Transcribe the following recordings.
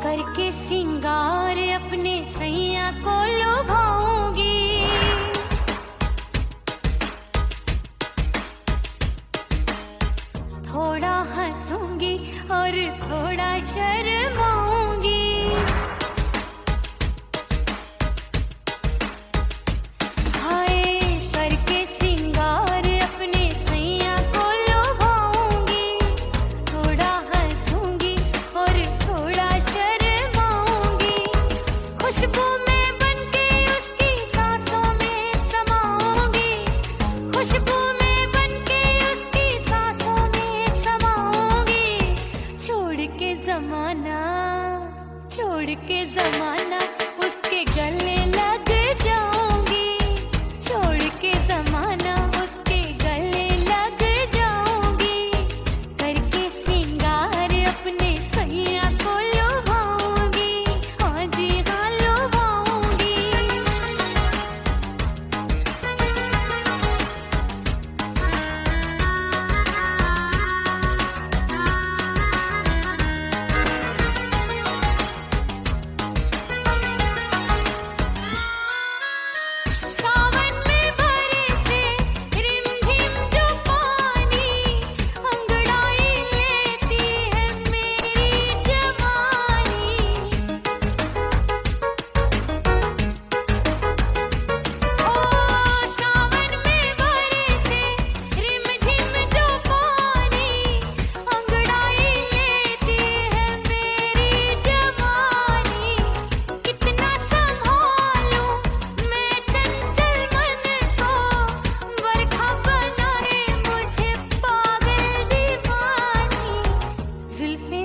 करके सिंगार अपने सैया को लुभाऊंगी, थोड़ा हंसूंगी और थोड़ा शर्माऊंगी। हाय करके सिंगार अपने सैया को लुभाऊंगी, थोड़ा हंसूंगी और थोड़ा शर्माऊंगी। खुशबू में बनके उसकी सांसों में समाऊंगी, खुशबू में बनके उसकी सांसों में समाऊंगी। छोड़ के जमाना उसके गले लग जाऊंगी, छोड़ के जमाना उसके गले लग जाऊंगी। करके सिंगार अपने सैया को लुभाऊंगी, हाँ जी हाँ लुभाऊंगी। सावन में बरसे रिमझिम जो पानी, अंगड़ाई लेती है मेरी जवानी। ओ सावन में बरसे रिमझिम जो पानी, अंगड़ाई लेती है मेरी जवानी। कितना संभालूं मैं चंचल मन को, बरखा बनाए मुझे पागल दीवानी। जुल्फे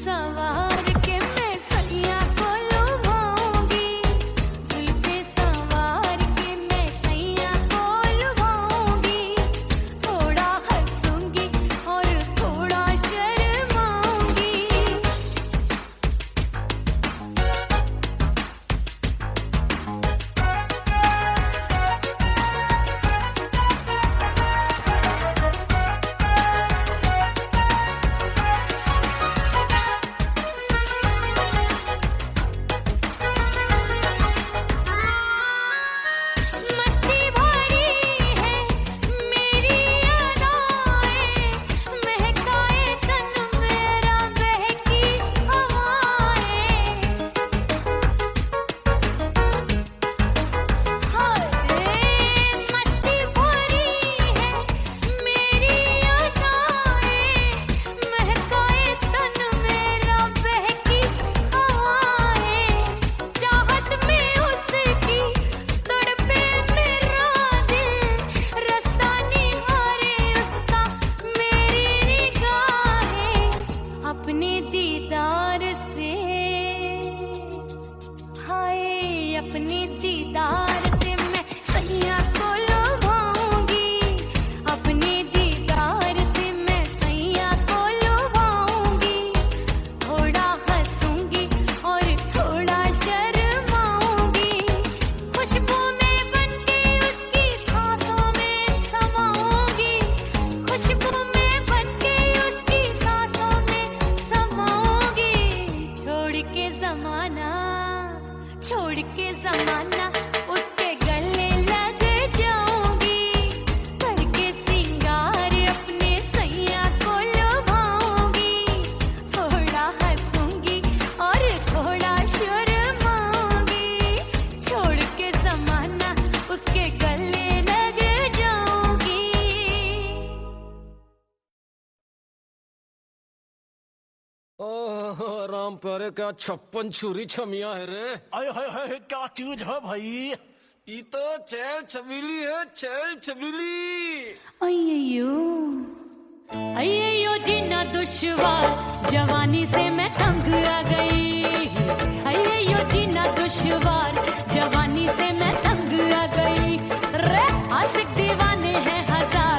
सवार के मैं सैया को लुभाऊंगी, जुल्फे सवार के मैं सैया को लुभाऊंगी। थोड़ा हंसूंगी और थोड़ा शर्माऊंगी। मस्ती भरी है मेरी अदाएं, महकाए तन मेरा बहकी हवाएं। हाय मस्ती भरी है मेरी अदाएं, महकाए तन मेरा बहकी हवाएं। चाहत में उसकी तड़पे मेरा दिल, रास्ता निहारे उसका मेरी निगाहें। अपने दीदार से हाय अपने दीदार से मैं सैया को लुभाऊंगी, अपने दीदार से मैं सैया को लुभाऊंगी। थोड़ा हंसूंगी और थोड़ा शर्माऊंगी। खुशबू में बनके उसकी सांसों में समाऊंगी, खुशबू में बनके उसकी सांसों में समाऊंगी। छोड़ के जमाना उसके गले लग जाऊंगी। करके सिंगार अपने सैया को लुभाऊंगी, थोड़ा हंसूंगी और थोड़ा शर्माऊंगी। छोड़ के जमाना उसके गले लग जाऊंगी। ओह राम प्यारे, क्या 56 छुरी छमिया है रे। हाय हाय हाय क्या चीज है भाई। ये तो चैल छबीली है, चैल छबीली। अय्यो जीना दुश्वार, जवानी से मैं तंग आ गई। अय्यो जीना दुश्वार, जवानी से मैं तंग आ गई। रे आशिक दीवाने हैं हजार,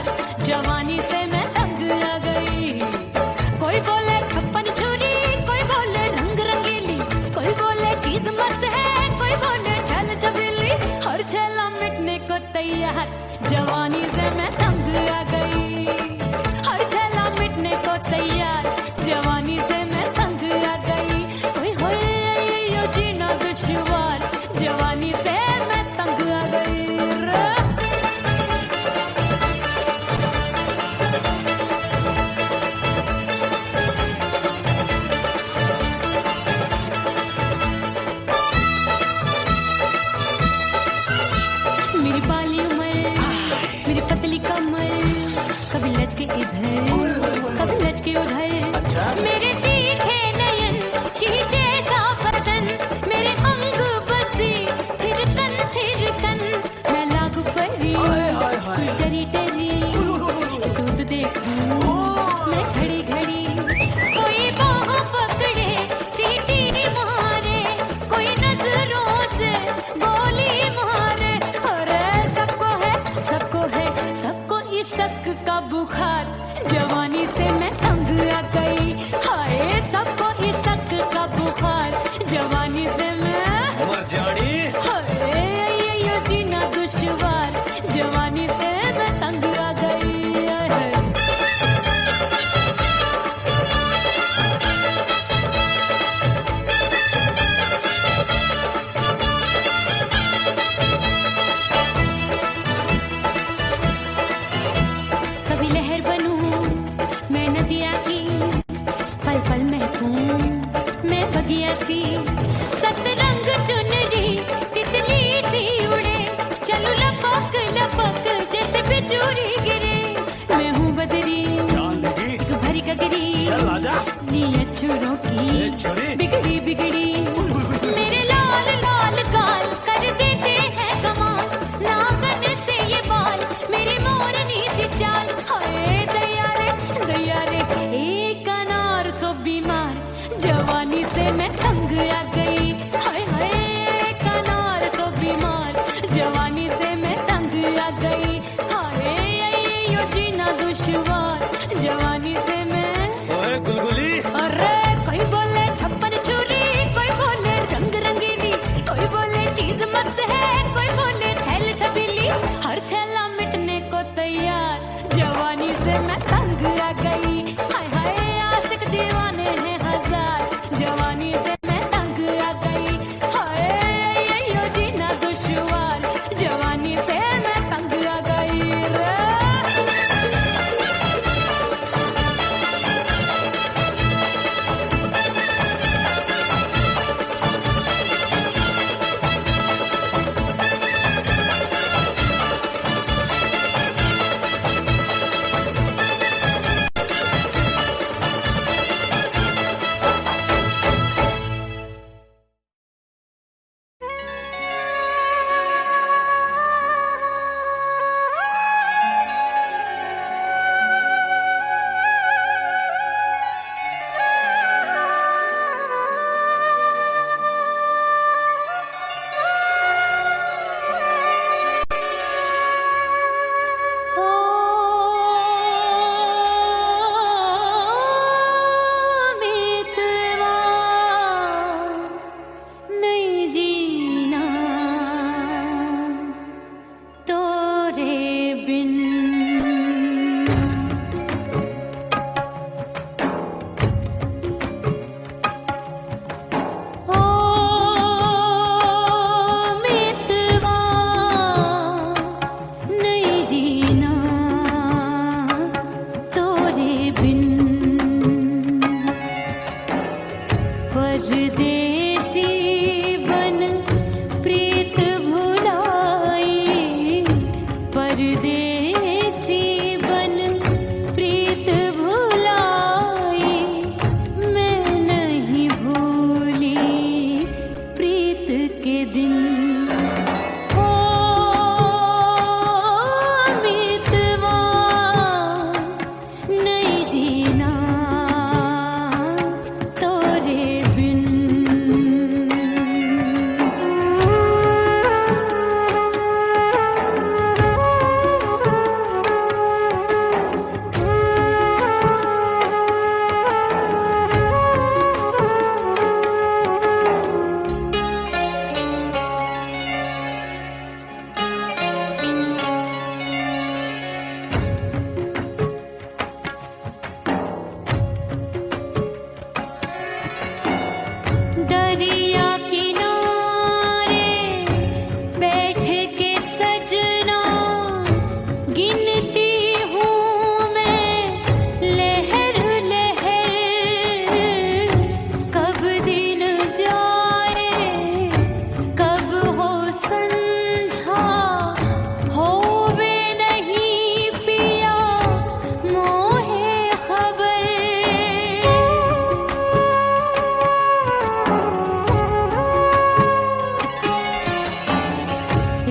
यार जवानी से मैं तंग आ गई हर झेला मिटने को तैयार जवानी से मैं तंग आ गई ओए होए यो जीना दुश्वार जवानी से मैं तंग आ गई रे। मेरी बाली उम्र मेरी पतली कमर कभी लचके इधर कभी लचके उधर मेरे तीखे नयन शीशे का बदन मेरे अंग बसी थिरकन थिरकन मैं लागू परी डरी डरी दूध देखूं मैं घड़ी घड़ी कोई बाह पकड़े सीटी मारे कोई नजरों से गोली मारे अरे सबको इसक का बुखार जवानी से मैं तंग आ गई हाय सबको इसक का बुखार जवानी से मैं मर जानी हाय ये जीना दुश्वार जवानी से मैं तंग आ गई हाय। कभी लहर बनूं मैं नदिया की पल पल महकूं मैं बगिया सी सतरंग चुनरी तितली सी उड़े चलूं लपक लपक जैसे बिजली गिरे मैं हूँ बदरी जान लगी भरी गगरी चल आजा नीयत छुरों की छोरी बिगड़ी बिगड़ी मेरे लाल लाल गाल कर देते हैं कमाल नागन से ये बाल मेरी मोरनी सी चाल हाय दया रे एक अनार सो बीमार जवानी से मैं तंग आ गई हाय हाय एक अनार सो बीमार जवानी से मैं तंग आ गई हाय यो जीना दुश्वार जवानी से मैं ओए गुलगुली अरे कोई बोले छप्पन छुरी कोई बोले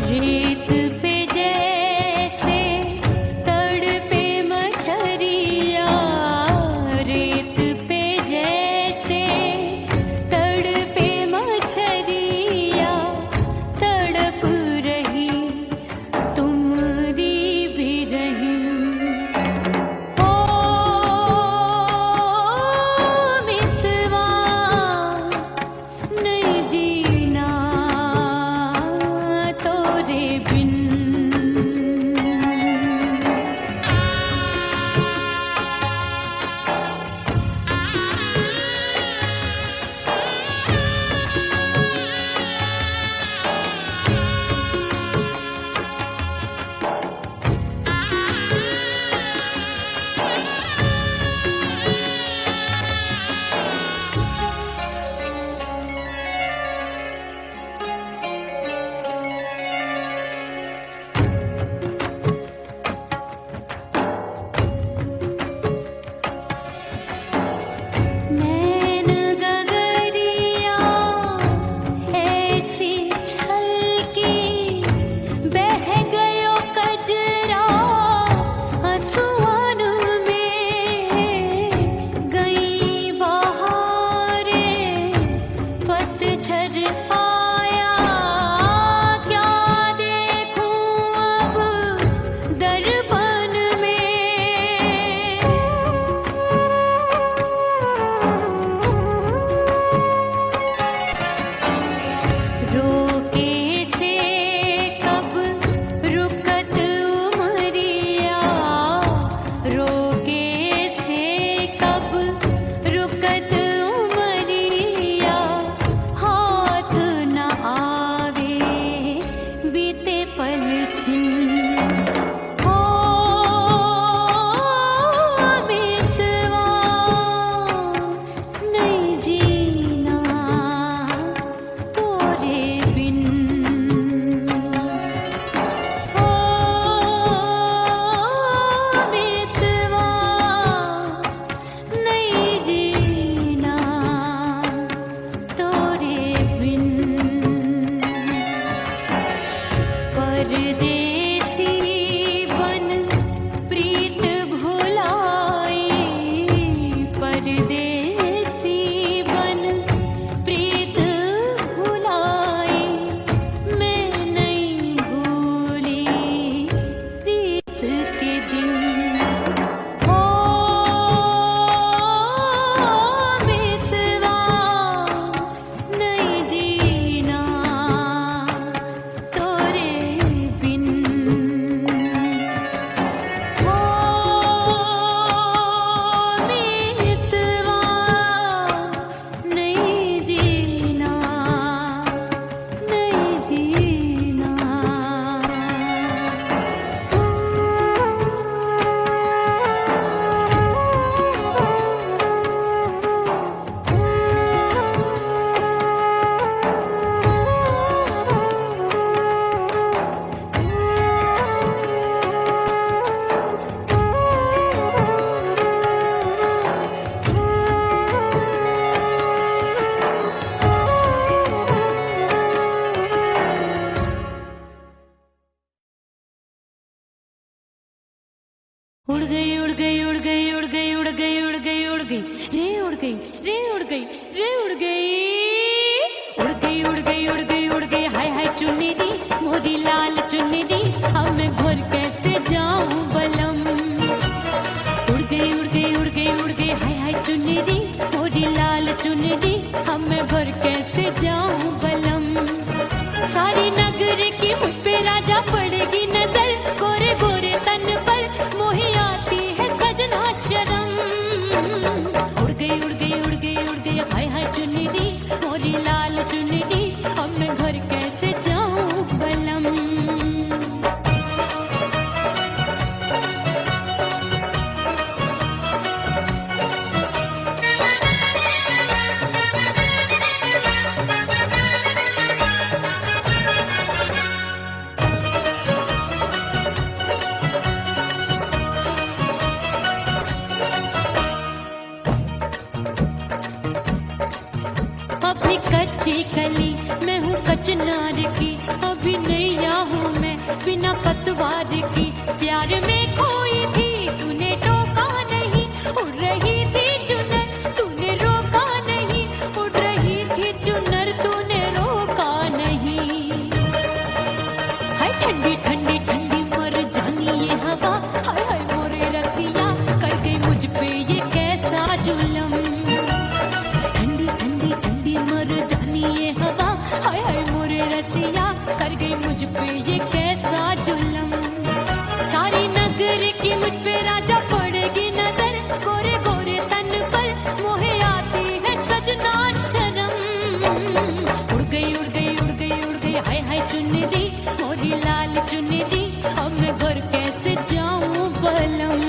रेत पे जैसे तड़पे मछरिया, रेत पे जैसे तड़पे मछरिया, तड़प रही तुमरी भी रही। ओ मितवा नहीं जीना तोरे बिन। नैन गगरिया ऐसी छलकी, बह गयो कजरा आंसुओं में। गई बहारें पतझर आया, क्या देखूं अब दर्पण में। रोके से कब रुकत उमरिया, रोके से कब रुकत उमरिया। हाथ न आवे बीते पल छिन। हो मितवा नहीं जीना तोरे बिन। ओ मितवा नहीं जीना तोरे बिन। परदेसी बन प्रीत भुलाई, परदेसी बन प्रीत भुलाई। मैं नहीं भूली प्रीत के दिन। ओ मितवा नहीं जीना तोरे बिन। ओ मितवा नहीं जीना, नहीं जीना। उड़ गई उड़ गई उड़ गई उड़ गई उड़ गई उड़ गई उड़ गई रे उड़ गई रे उड़ गई रे उड़ गई। उड़ गई उड़ गई उड़ गई उड़ गई हाय हाय चुन्नी दी मोरी लाल चुन्नी दी। अब मैं घर कैसे जाऊं बलम। उड़ गई उड़ गई उड़ गई उड़ गई हाय हाय चुन्नी दी मोरी लाल चुन्नी दी। अब मैं घर कैसे जाऊं बलम। सारी नगर की मुझ पे राजा पड़ेगी नजर, गोरे गोरे तन पर मोही आती है सजना शर्म। उड़ गई उड़ गई उड़ गई उड़ गई हाय हाय चुन्नी दी मोरी लाल चुन्नी दी। अब मैं घर कैसे जाऊं बलम। कच्ची कली मैं हूँ कचनार की, अभी नैया हूँ बिना पतवार की प्यार में खोई थी, तूने टोका नहीं, उड़ रही थी चुनर, तूने रोका नहीं, उड़ रही थी चुनर, तूने रोका नहीं। हाय ठंडी ठंडी ठंडी मर जानी ये हवा, हाय हाय मोरे रसिया कर गई मुझ पे ये कैसा जुल्म। ठंडी ठंडी ठंडी मर जानी ये हवा, हाय हाय मोरे रसिया कर गई मुझ पे ये कैसा जुल्म। सारी नगर की मुझ पे राजा पड़ेगी नजर, गोरे गोरे तन पर मोहे आती है सजना शर्म। उड़ गई उड़ गई उड़ गई उड़ गई हाय हाय चुनरी, मोरी लाल चुनरी, अब मैं घर कैसे जाऊं बलम।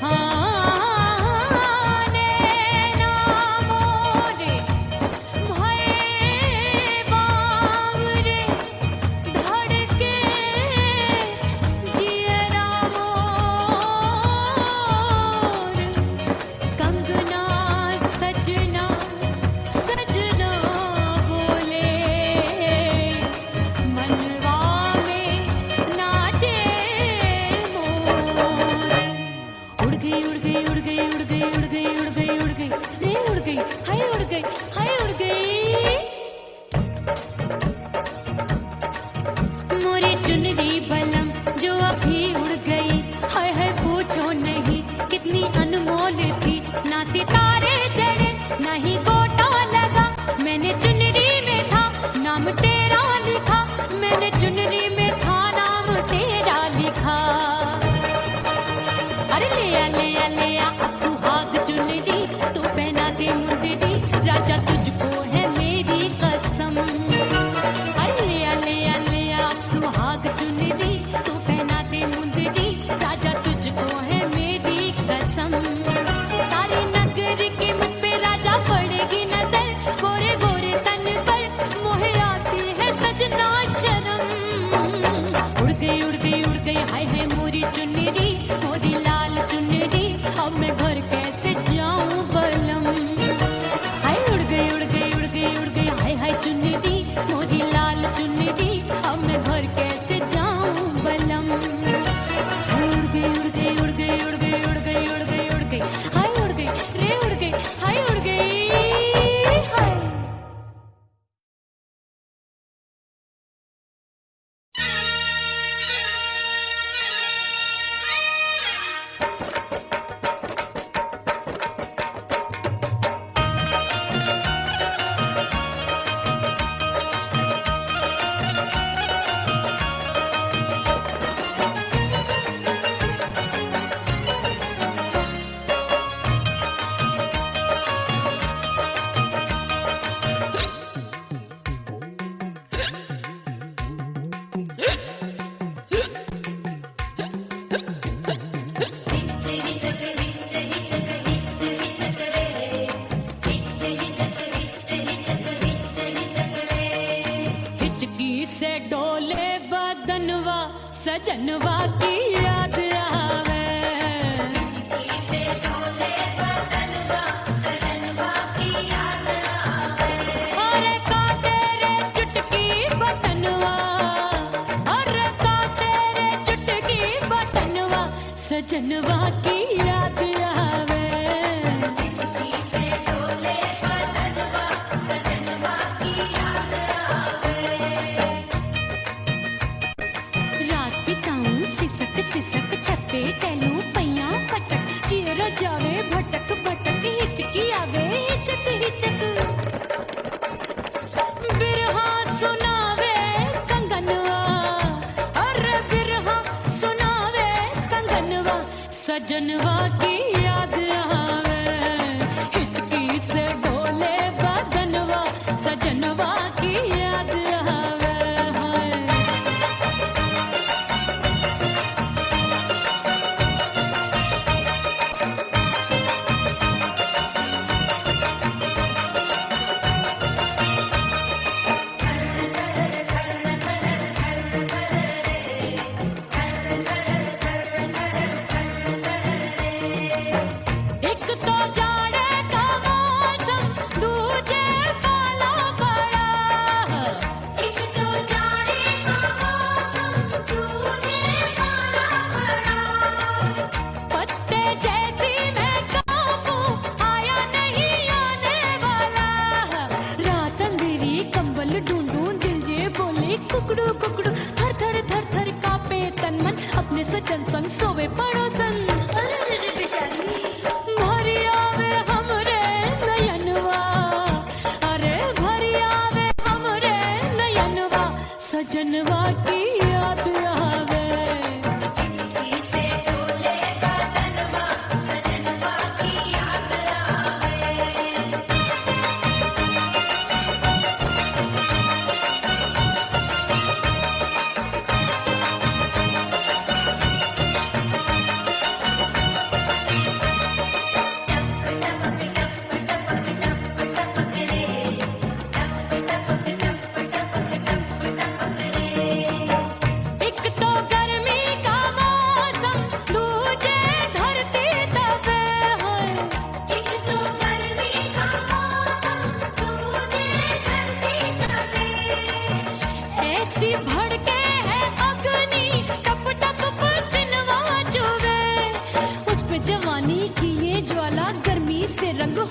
हाँ नैना मोरे भये बावरे, धड़के जियरा मोर, कंगना सजना सजना बोले, मनवा में नाचे मोर। उड़ गई उड़ गई उड़ गई उड़ गई उड़ गई उड़ गई उड़ गई रे उड़ गई हाय उड़ गई हाय उड़ गई। मोरी चुनरी बलम जो अभी उड़ गई, हाय हाय पूछो नहीं कितनी अनमोल थी, ना सितारे जड़े ना ही गोटा लगा, मैंने चुनरी में था नाम तेरा लिखा, मैंने चुनरी में था नाम तेरा लिखा। अरे ले आ ले आ ले आ अब सुहाग चुनरी, तू पहना दे मुंदरी, राजा तुझको है मेरी कसम। अरे ले आ ले आ ले आ अब सुहाग चुनरी, तू पहना दे मुंदरी, राजा तुझको है मेरी कसम। सारी नगर की मुझ पे राजा पड़ेगी नजर, गोरे गोरे तन पर मोहे आती है सजना शर्म। उड़ गई उड़ गई उड़ गई हाय हाय मोरी चुनरी, मोरी लाल चुनरी, अब मैं घर कैसे जाऊं बलम। हाय उड़ गई उड़ गई उड़ गई उड़ गई हाय हाय चुनरी, मोरी लाल चुनरी, अब मैं घर कैसे जाऊं बलम। उड़ गई उड़ गई उड़ गई उड़ गई उड़ गई उड़ गई उड़ गई हाय उड़ गई रे उड़ गई हाय उड़ गई हाय। हिचकी से डोले बदनवा सजनवा की याद आवे, अरे काटे रे चुटकी बटनवा, अरे काटे रे चुटकी बटनवा, सजनवा की याद आवे। रात बिताऊं सिसक सिसक छत्ते टैलूं पैया पटक, चियरा जावे भटक भटक, हिचकी आवे हिचक हिचक। बिरहा सुनावे कंगनवा, अरे बिरहा सुनावे कंगनवा, सजनवा की याद आवे। हिचकी से डोले बदनवा, सजनवा की याद आवे। हाय कुकड़ू कुकड़ू थर थर थर थर कापे तन मन अपने सजन संग सोवे पड़ोसन भरी आवे हमरे नयनवा अरे भरी आवे हमरे नयनवा सजनवा की याद आवे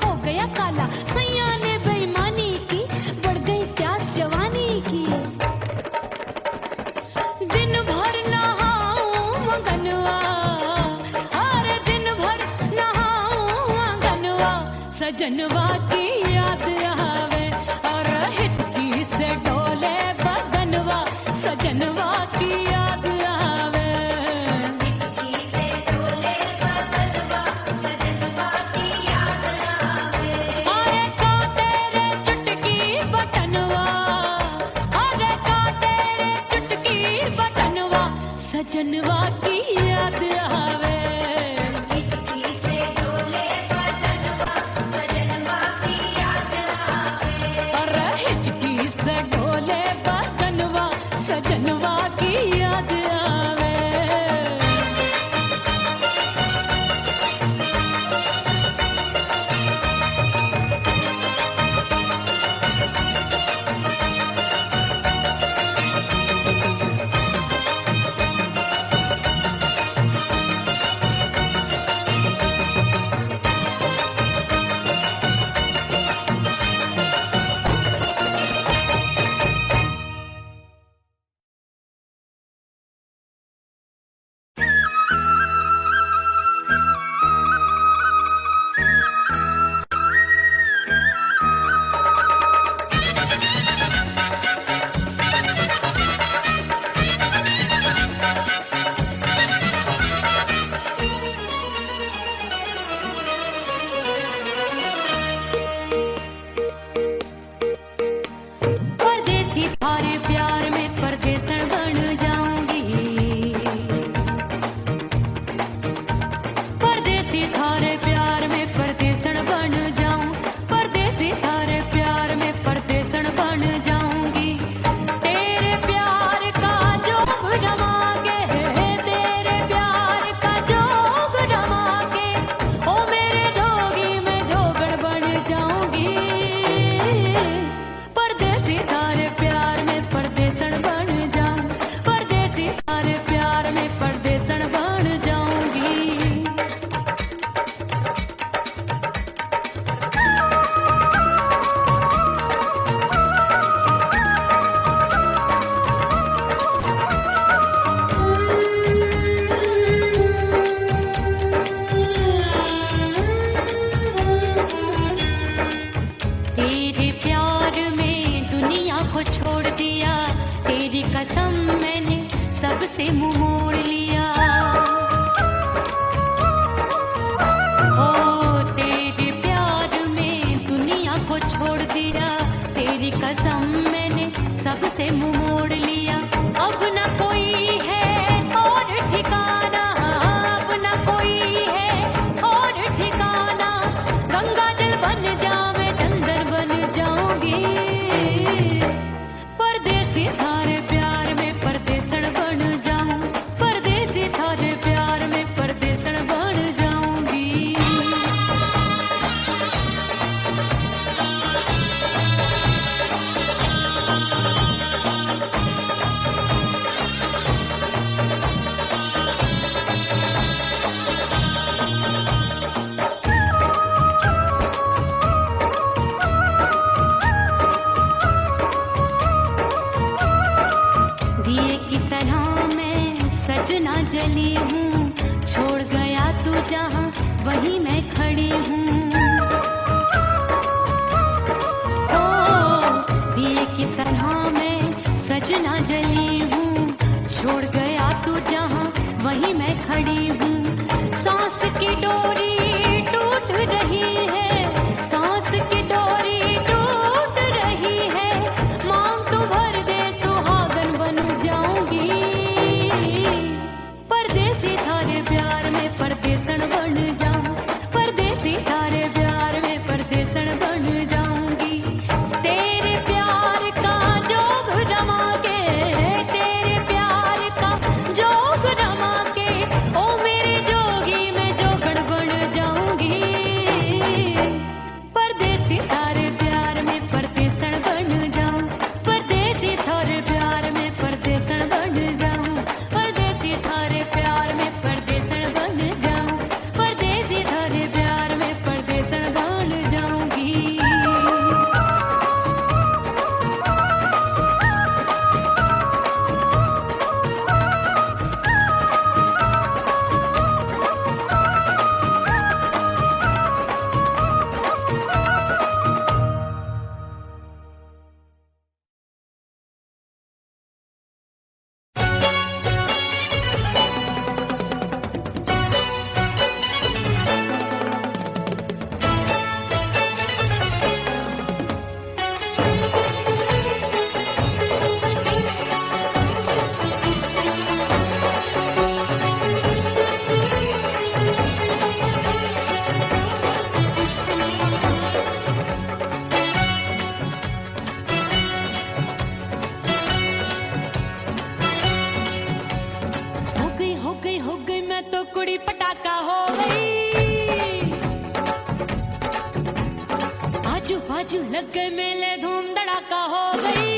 हो गया काला सैया ने बेईमानी की बढ़ गई प्यास जवानी की दिन भर नहाऊं मगनवा अरे दिन भर नहाऊं मगनवा सजनवा की याद आवे और हिचकी से डोले बदनवा सजनवा की याद आवे सजनवा की याद आवे हिचकी से डोले बदनवा सजनवा की याद आवे अरे हिचकी से डोले बदनवा सजनवा की याद आवे से मुंह मोड़ लिया। हो तेरे प्यार में दुनिया को छोड़ दिया, तेरी कसम मैंने सबसे मुंह मोड़ लिया। अब न कोई है और ठिकाना, अब न कोई है और ठिकाना। गंगा जल बन जावे चंदर बन जाऊंगी, परदेसी थारे प्यार में परदेसण बन जाऊं, परदेसी थारे प्यार में परदेसण बन जाऊंगी। सजना जली हूँ, छोड़ गया तू जहाँ वहीं मैं खड़ी हूँ। ओ दिए की तरह मैं सजना जली हूँ, छोड़ गया तू जहाँ वहीं मैं खड़ी हूँ। सांस की डोरी टूट रही है, सांस की डोरी टूट रही है, मांग तू भर दे सुहागन बन जाऊंगी। परदेसी थारे प्यार में परदेसन बन जाऊं, परदेसी थारे प्यार में परदेसन बन जाऊंगी। तेरे प्यार का जोग रमा के, तेरे प्यार का जोग रमा के, ओ मेरे जोगी मैं जोगड़ बन जाऊंगी। परदेसी थारे प्यार में परदेसन बन जाऊं, परदेसी थारे प्यार में परदेसन बन जाऊं, परदेसी थारे प्यार में परदेसन बन जाऊं, परदेसी थारे प्यार में परदेसन बन जाऊंगी। हो गई मैं तो कुड़ी पटाखा हो गई। आजू बाजू लग गए मेले धूम धड़ाका हो गई।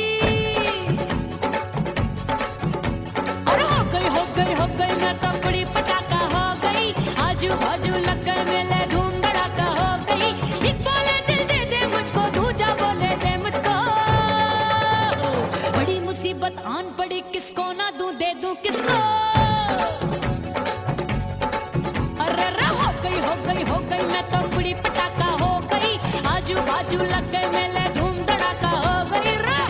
अरे हो गई मैं तो कुड़ी पटाखा हो गई। आजू बाजू लग गए मेले धूम धड़ाका हो गई। एक बोले दिल दे दे मुझको, दूजा बोले दे मुझको। बड़ी मुसीबत आन पड़ी, किसको ना दूं दे दूं किसको। हो गई मैं तो कुड़ी पटाखा हो गई। आजू बाजू लग गए मेले धूम धड़ाका हो गई रे।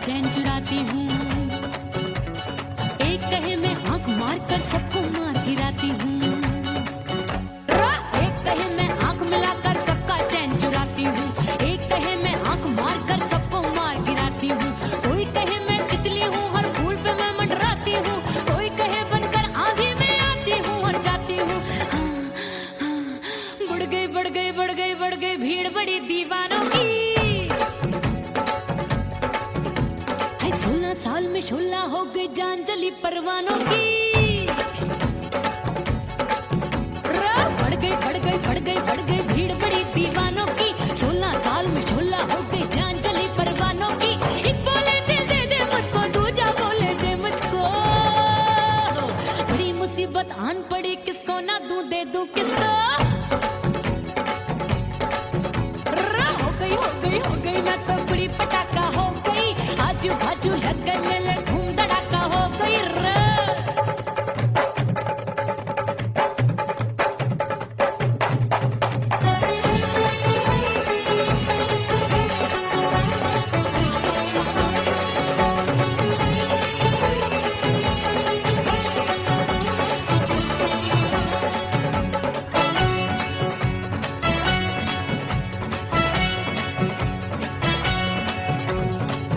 चैन चुराती हूँ, एक कहे मैं आंख मार कर सबको मार गिराती हूँ। एक कहे मैं आंख मिलाकर सबका चैन चुराती हूँ, एक कहे मैं आंख मार कर सबको मार गिराती हूँ। कोई कहे मैं तितली हूँ, हर फूल पे मैं मंडराती हूँ। कोई कहे बनकर आंधी में आती हूँ और जाती हूँ। बढ़ गई भीड़ बड़ी दीवानों की। 16 साल में शोला हो गई जान जली परवानों की। बढ़ गई भीड़ बड़ी दीवानों की। 16 साल में शोला हो गई जान जली परवानों की। एक बोले दिल दे दे मुझको, दूजा बोले दे मुझको। बड़ी मुसीबत आन पड़ी, किसको ना दूं दे दूं किसको। हो गई मैं तो कुड़ी पटाखा हो गई। आजू बाजू लग गए मेले धूम धड़ाका हो गई रे।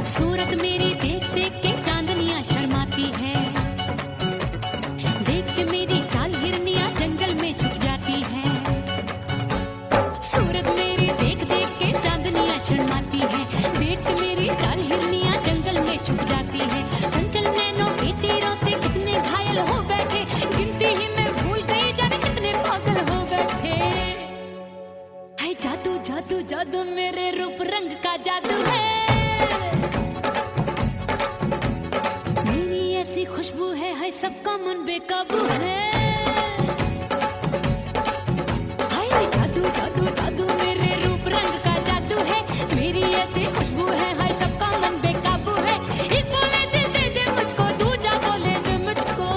सूरत मेरी खुशबू है सबका मन बेकाबू है। हाय जादू जादू जादू मेरे रूप रंग का जादू है, मेरी ऐसी खुशबू है हाय सबका मन बेकाबू है। एक बोले दे दे मुझको, दूजा बोले दे मुझको,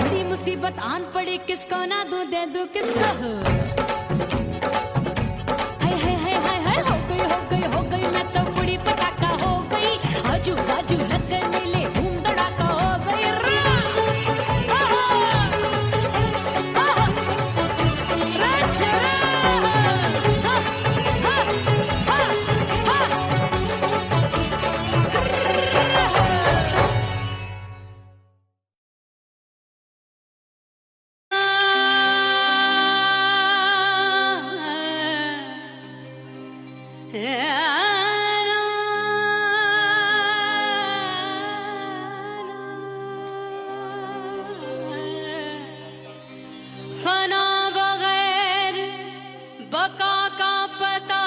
बड़ी मुसीबत आन पड़ी किसको ना दूं दे दूं किसको। हो गई मैं तो बड़ी पटाखा हो गई, आजू बाजू लग गए मेले धूम धड़ाका हो गई। फना बगैर बका का पता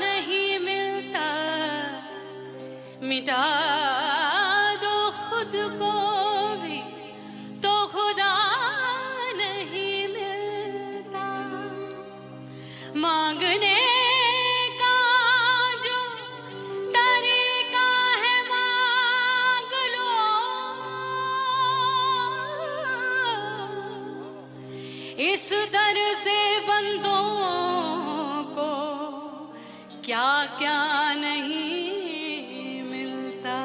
नहीं मिलता, मिटा दो खुद को भी तो खुदा नहीं मिलता। मांगने का जो तरीका है मांग लो, इस दर से बंदों को क्या क्या नहीं मिलता।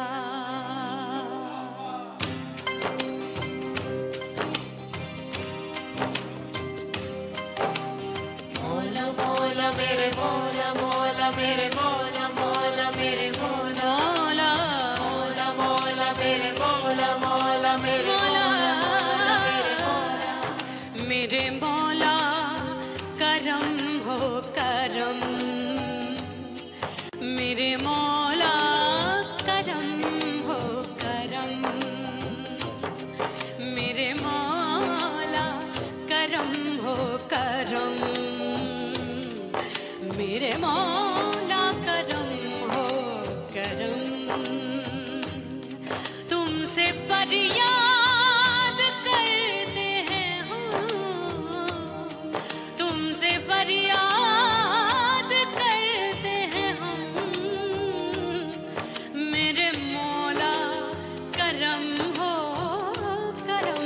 मौला मौला मेरे मौला मौला मेरे मौला मौला मेरे मौला मौला मौला मेरे मौला मौला मेरे मौला मेरे मौला मेरे मौला करम हो करम, मेरे मौला करम हो करम, मेरे मौला करम हो करम, मेरे मौला करम हो करम। तुमसे फरियाद करते हैं हम, तुमसे फरियाद करते हैं हम, मेरे मौला करम हो करम,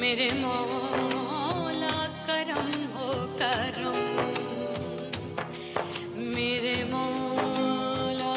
मेरे मौला करम हो करम, मेरे मौला।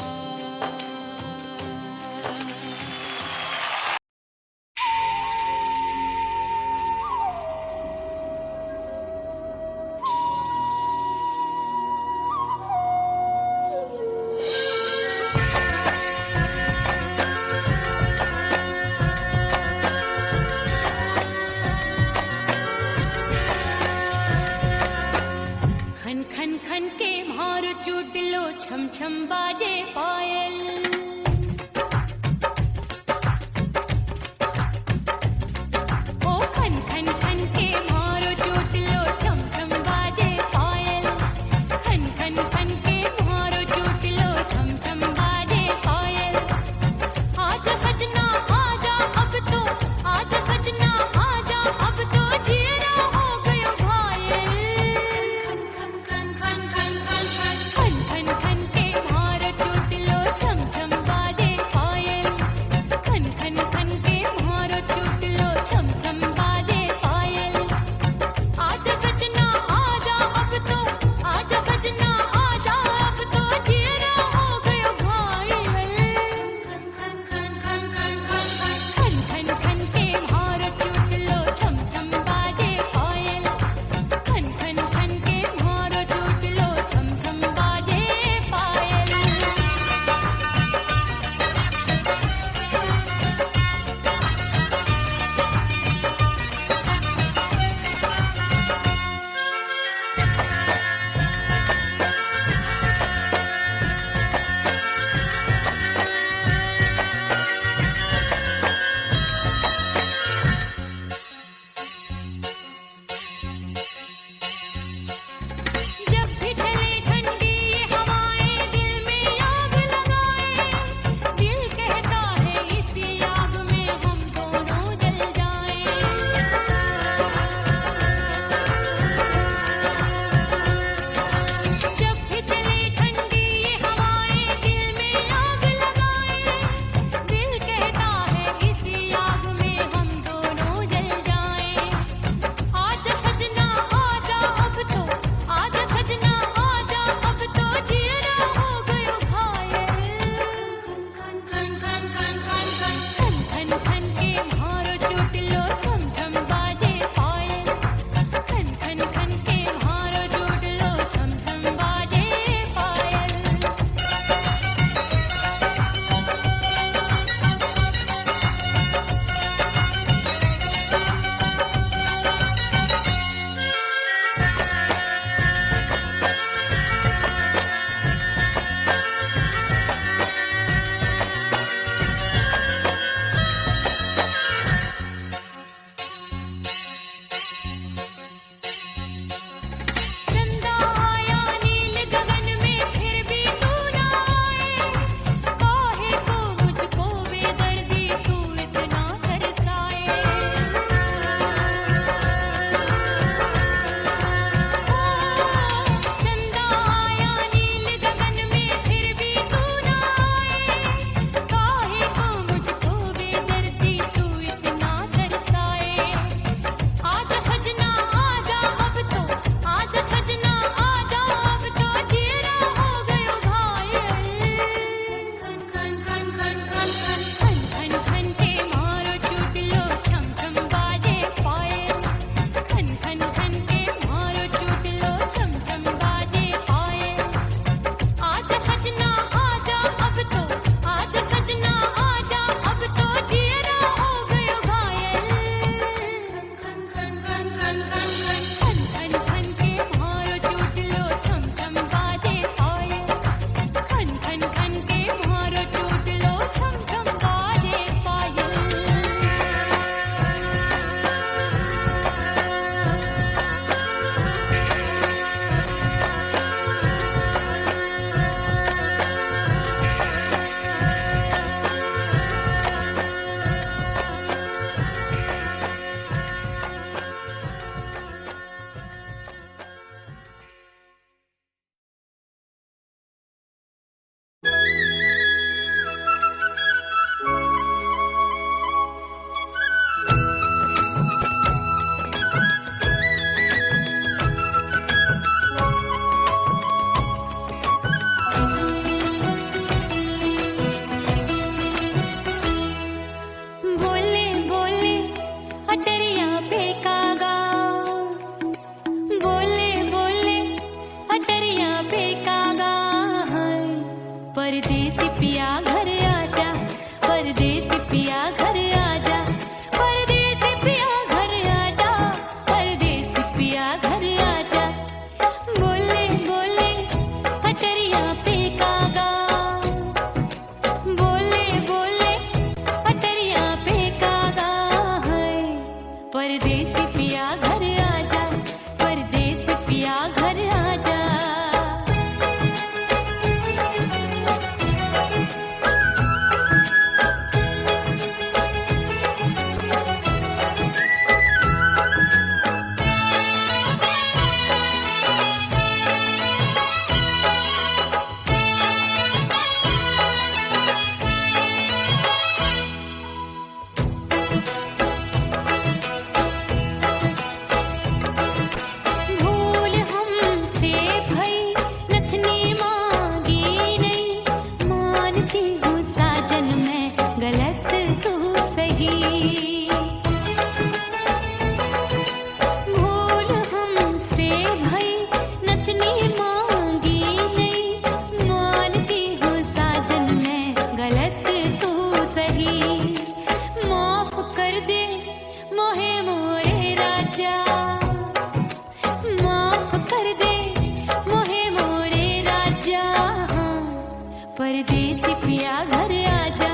परदेसी पिया घर आजा,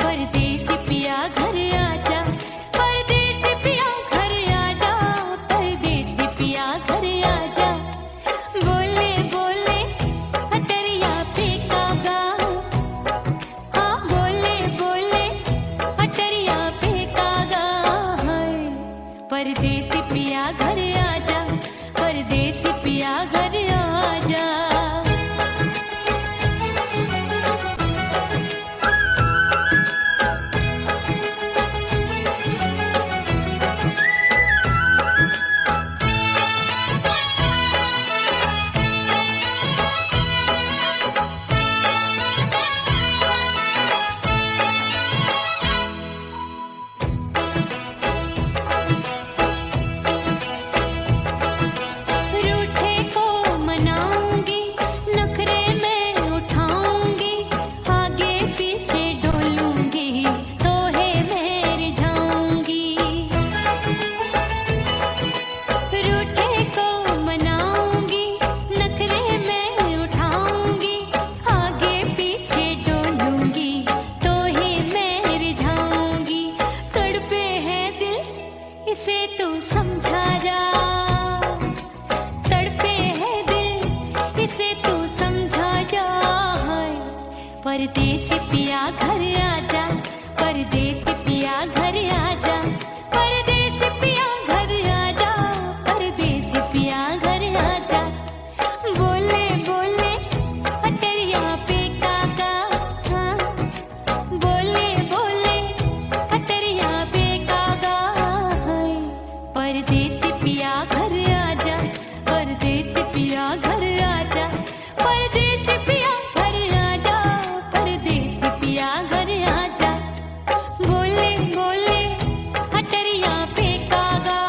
परदेसी पिया घर आजा, परदेसी पिया घर आजा, परदेसी पिया घर आजा। बोले बोले अटरिया पे कागा, हाँ बोले बोले अटरिया पे कागा है। परदेसी पिया घर आजा, परदेसी पिया घर आजा। रूठे को मनाऊंगी, नखरे में उठाऊंगी, आगे पीछे डोलूंगी, तोहे में रिझाऊंगी। रूठे को मनाऊंगी, नखरे में उठाऊंगी, आगे पीछे डोलूंगी, तोहे में रिझाऊंगी। तड़पे है दिल इसे तू समझा जा, तड़पे है दिल इसे तू समझा जा। परदेसी पिया घर आजा, परदेसी पिया घर आजा, परदेसी पिया घर आजा, परदेसी पिया घर आजा। बोले बोले अटरिया पे कागा, हाँ बोले बोले अटरिया पे कागा है। परदेसी पिया घर आजा, परदेसी पिया घर आजा, परदेसी पिया घर आजा, परदेसी पिया घर आजा। बोले बोले अटरिया पे कागा,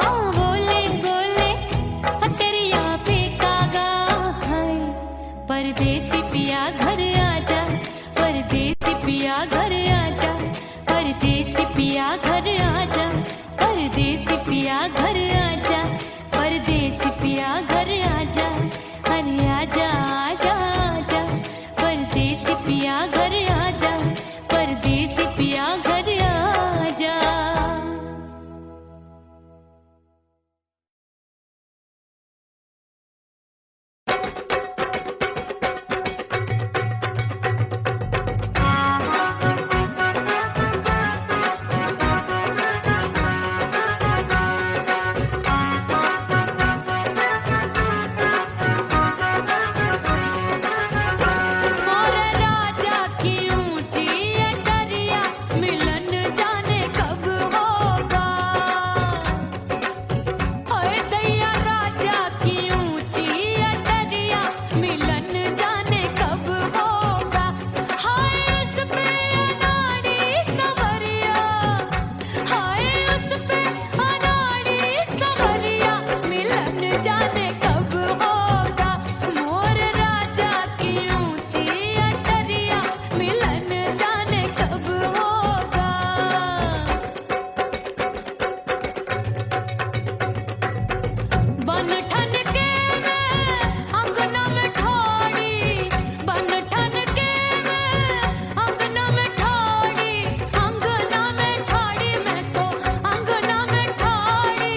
हाँ बोले बोले अटरिया पे कागा है। परदेसी पिया घर आजा, परदेसी पिया घर आजा, परदेसी पिया घर आजा, परदेसी पिया घर आजा, परदेसी पिया घर आजा। अरे आजा आजा आजा, परदेसी पिया घर आजा, परदेसी पिया घर आजा। मोर राजा की ऊंची अटरिया, मिलन जाने कब होगा। हाय दैया राजा की ऊंची अटरिया, मिलन जाने कब होगा। हाय उस पे अनाड़ी सवरिया, हाय उस पे अनाड़ी सवरिया, मिलन जाने कब होगा। मोर राजा की ऊंची अटरिया, मिलन जाने कब होगा। बन ठन के मैं अंगना में ठाड़ी, बन ठन के मैं अंगना में ठाड़ी, अंगना में ठाड़ी, मैं तो अंगना में ठाड़ी।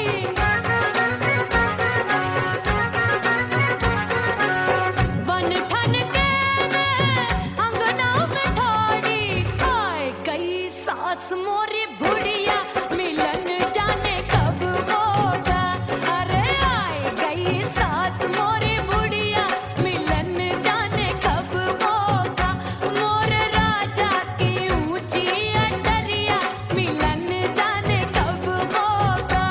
बन ठन के मैं अंगना में ठाड़ी, आए गई सास मोरी बुढ़िया, मिलन जाने कब होगा। अरे आए गई सास मोरी बुढ़िया, मिलन जाने कब होगा। मोर राजा की ऊंची अटरिया, मिलन जाने कब होगा।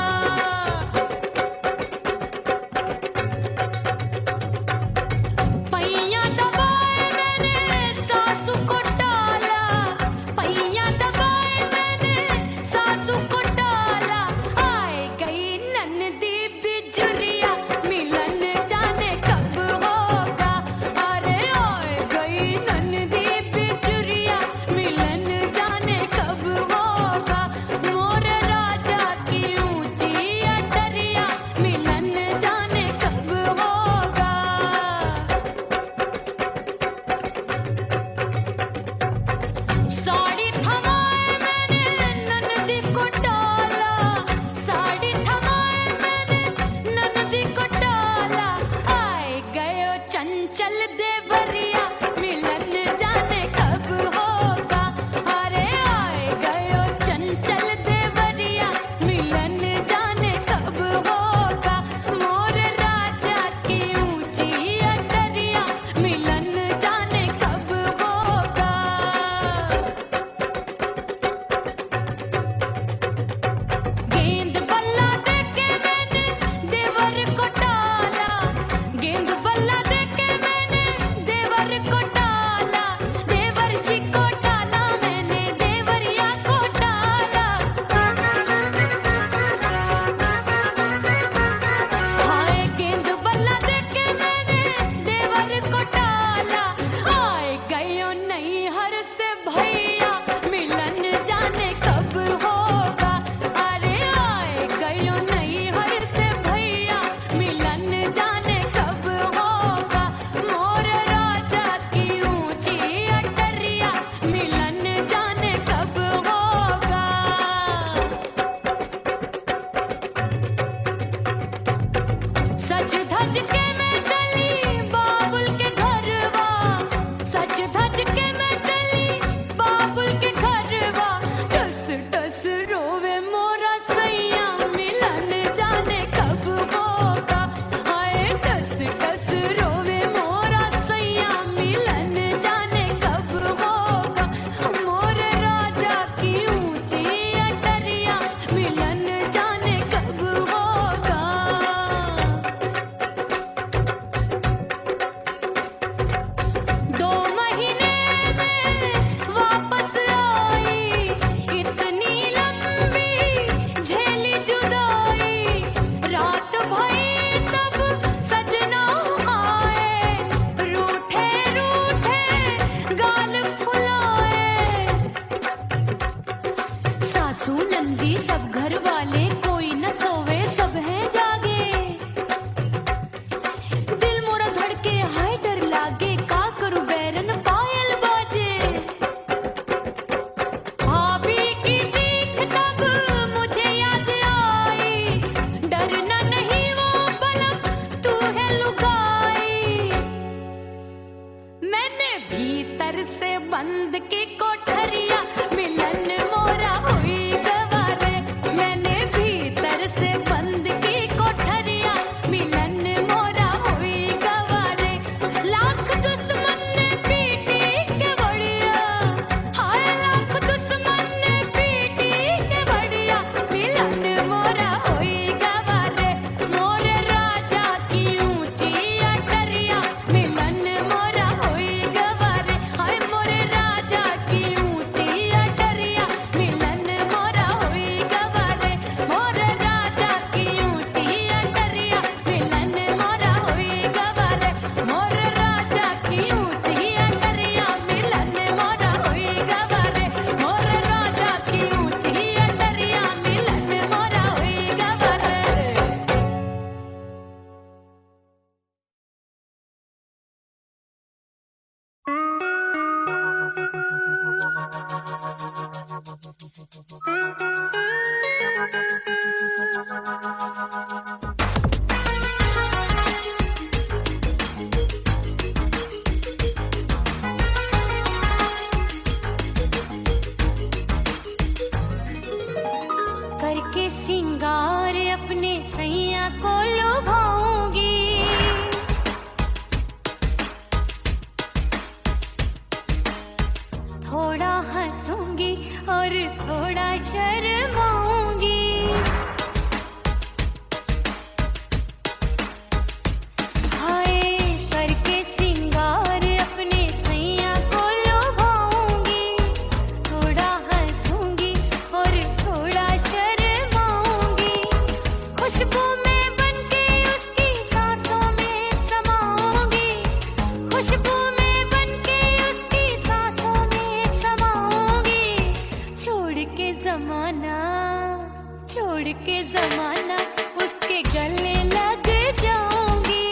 पैया दबाए मैंने सासू को टाला, पैया दबाए मैंने हंसूंगी और थोड़ा शर्माऊंगी। हाय करके सिंगार अपने सैया को लुभाऊंगी, थोड़ा हंसूंगी और थोड़ा शर्माऊंगी। खुशबू में बनके उसकी सांसों में समाऊंगी, खुशबू में बनके उसकी सांसों में समाऊंगी। छोड़ के जमाना उसके गले लग जाऊंगी,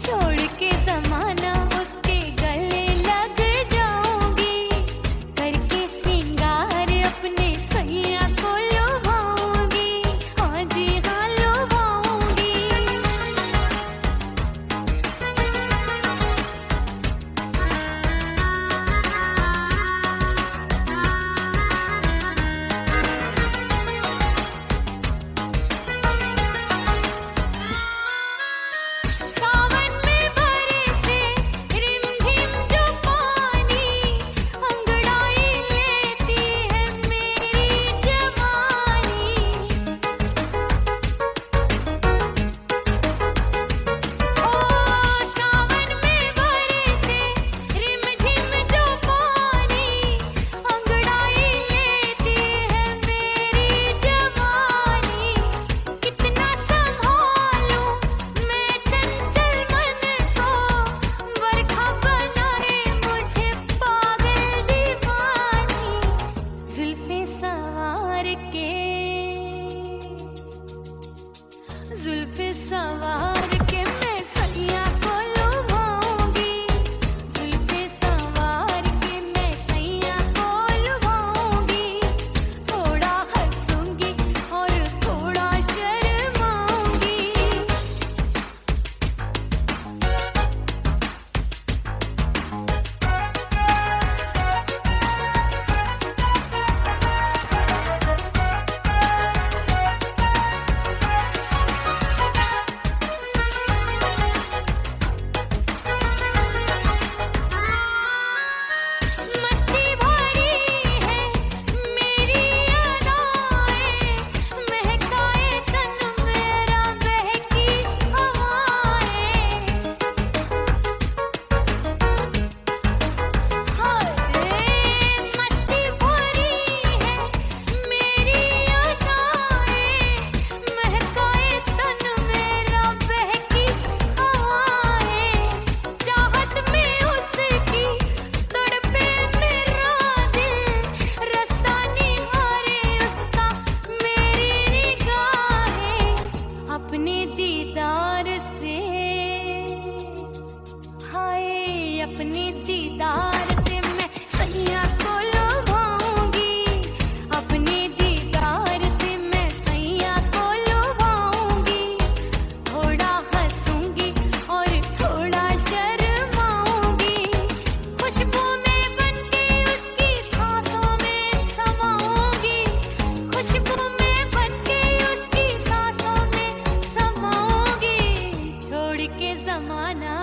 छोड़ के जमाना उसके गले लग जाऊंगी। करके सिंगार अपने सैया को लुभाऊंगी, हाँ जी हाँ लुभाऊंगी। सावन में बरसे रिमझिम जो पानी, अंगड़ाई लेती है मेरी जवानी। ओ सावन में बरसे रिमझिम जो पानी, अंगड़ाई लेती है मेरी जवानी। कितना संभालूं मैं चंचल मन को, बरखा बनाए मुझे पागल दीवानी। जुल्फे सवार के मैं सैया को लुभाऊंगी, जुल्फे सवार के मैं सैया को लुभाऊंगी। थोड़ा हंसूंगी और थोड़ा शर्माऊंगी। मस्ती भरी है मेरी अदाएं, महकाए तन मेरा बहकी हवाएं। हाय मस्ती भरी है मेरी अदाएं, महकाए तन मेरा बहकी हवाएं। चाहत में उसकी तड़पे मेरा दिल, रास्ता निहारे उसका मेरी निगाहें। अपने दीदार से हाय अपने दीदार से मैं सैया को लुभाऊंगी, अपने दीदार से मैं सैया को लुभाऊंगी। थोड़ा हंसूंगी और थोड़ा शर्माऊंगी। खुशबू में बनके उसकी सांसों में समाऊंगी, खुशबू में बनके उसकी सांसों में समाऊंगी। छोड़ के जमाना